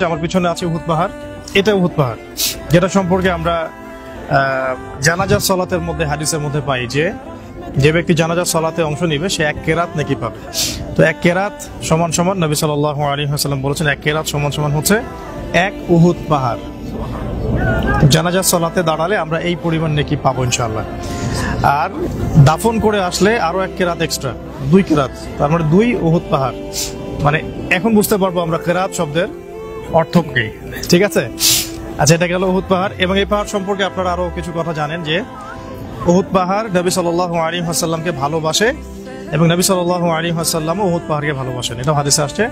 আমার পিছনে আছে উহুদ পাহাড়। এটা উহুদ পাহাড়, যেটা সম্পর্কে আমরা জানাজা সালাতের মধ্যে হাদিসের মধ্যে পাই যে ব্যক্তি জানাজা সালাতে অংশ নিবে সে এক কেরাত নাকি পাবে। তো এক কেরাত সমান সমান নবী সাল্লাল্লাহু আলাইহি ওয়াসাল্লাম বলেছেন এক কেরাত সমান সমান হচ্ছে এক উহুদ পাহাড়। জানাজা সালাতে দাঁড়ালে আমরা এই পরিমাণ নেকি পাবো ইনশাআল্লাহ। আর দাফন করে আসলে আরো এক কেরাত এক্সট্রা, 2 কেরাত, তার মানে 2 উহুদ পাহাড়। মানে এখন বুঝতে পারবো আমরা কেরাত শব্দের অর্থ কি। ঠিক আছে, আচ্ছা, এটা গেল উহুদ পাহাড়। এবং এই পাহাড় সম্পর্কে আপনারা আরো কিছু কথা জানেন যে উহুদ পাহাড় নবী সাল্লাল্লাহু আলাইহি ওয়াসাল্লামকে ভালোবাসে এবং নবী সাল্লাল্লাহু আলাইহি ওয়াসাল্লামও উহুদ পাহাড়কে ভালোবাসেন, এটা হাদিসে আসছে।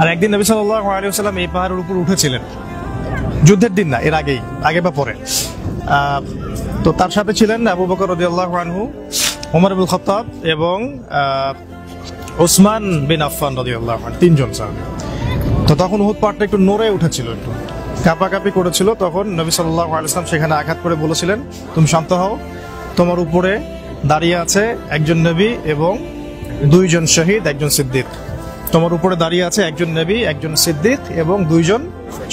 আর একদিন নবী সাল্লাল্লাহু আলাইহি ওয়াসাল্লাম এই পাহাড়ের উপর উঠেছিলেন, যুদ্ধের দিন না, এর আগে বা পরে। তো তার সাথে ছিলেন আবু বকর রাদিয়াল্লাহু আনহু, ওমর ইবনে খাত্তাব এবং ওসমান বিন আফফান রাদিয়াল্লাহু আনহু, 3 জন সাহাবী। তো তখন উহুদ পাহাড়টা একটু নড়ে উঠেছিল, একটু কাঁপাকাঁপি করেছিল। তখন নবী সাল্লাল্লাহু আলাইহি ওয়াসাল্লাম সেখানে আঘাত করে বলেছিলেন, তুমি শান্ত হও, তোমার উপরে দাঁড়িয়ে আছে একজন নবী এবং 2 জন শহীদ, একজন সিদ্দিক। তোমার উপরে দাঁড়িয়ে আছে একজন নবী, একজন সিদ্দিক এবং 2 জন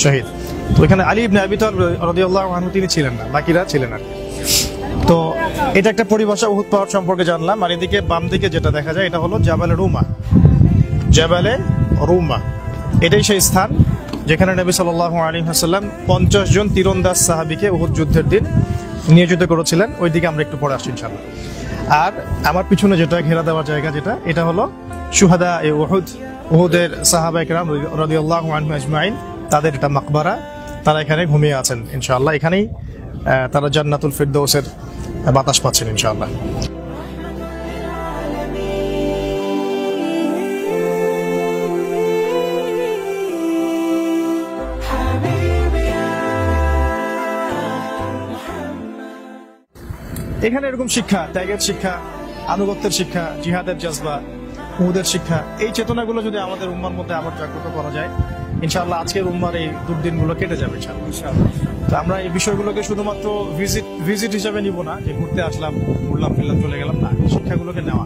শহীদ। তো এখানে আলী ইবনে আবি তালিব রাদিয়াল্লাহু আনহু তিনি ছিলেন না, বাকিরা ছিলেন আর। তো এটা একটা পরিভাষা উহুদ পাহাড় সম্পর্কে জানলাম। আর এদিকে বাম দিকে যেটা দেখা যায় এটা হলো জাবালে রুমা। জাবালে রুমা এটাই সেই স্থান যেখানে নবী সাল্লাল্লাহু আলাইহি ওয়াসাল্লাম 50 জন তীরন্দাজ সাহাবীকে উহুদ যুদ্ধের দিন নিয়োজিত করেছিলেন। ওই দিকে আমরা একটু পরে আসছি ইনশাআল্লাহ। আর আমার পিছনে যেটা ঘেরা দেওয়ার জায়গা এটা হলো শুহাদা এ উহুদ, উহুদের সাহাবায়ে কেরাম রাদিয়াল্লাহু আনহুম আজমাইন, তাদের এটা মাকবারা। তারা এখানে ঘুমিয়ে আছেন ইনশাআল্লাহ। এখানেই তারা জান্নাতুল ফিরদৌসের বাতাস পাচ্ছেন ইনশাআল্লাহ। এখানে এরকম শিক্ষা, ত্যাগের শিক্ষা, আনুগত্যের শিক্ষা, জিহাদের জজবা, উহুদের শিক্ষা, এই চেতনাগুলো যদি আমাদের উম্মার মধ্যে আবার জাগ্রত করা যায় ইনশাআল্লাহ, আজকের উম্মার এই দুর্দিনগুলো কেটে যাবে ইনশাআল্লাহ। তো আমরা এই বিষয়গুলোকে শুধুমাত্র ভিজিট হিসেবে নিব না, যে ঘুরতে আসলাম, ঘুরলাম ফিরলাম চলে গেলাম, না, শিক্ষাগুলোকে নেওয়া।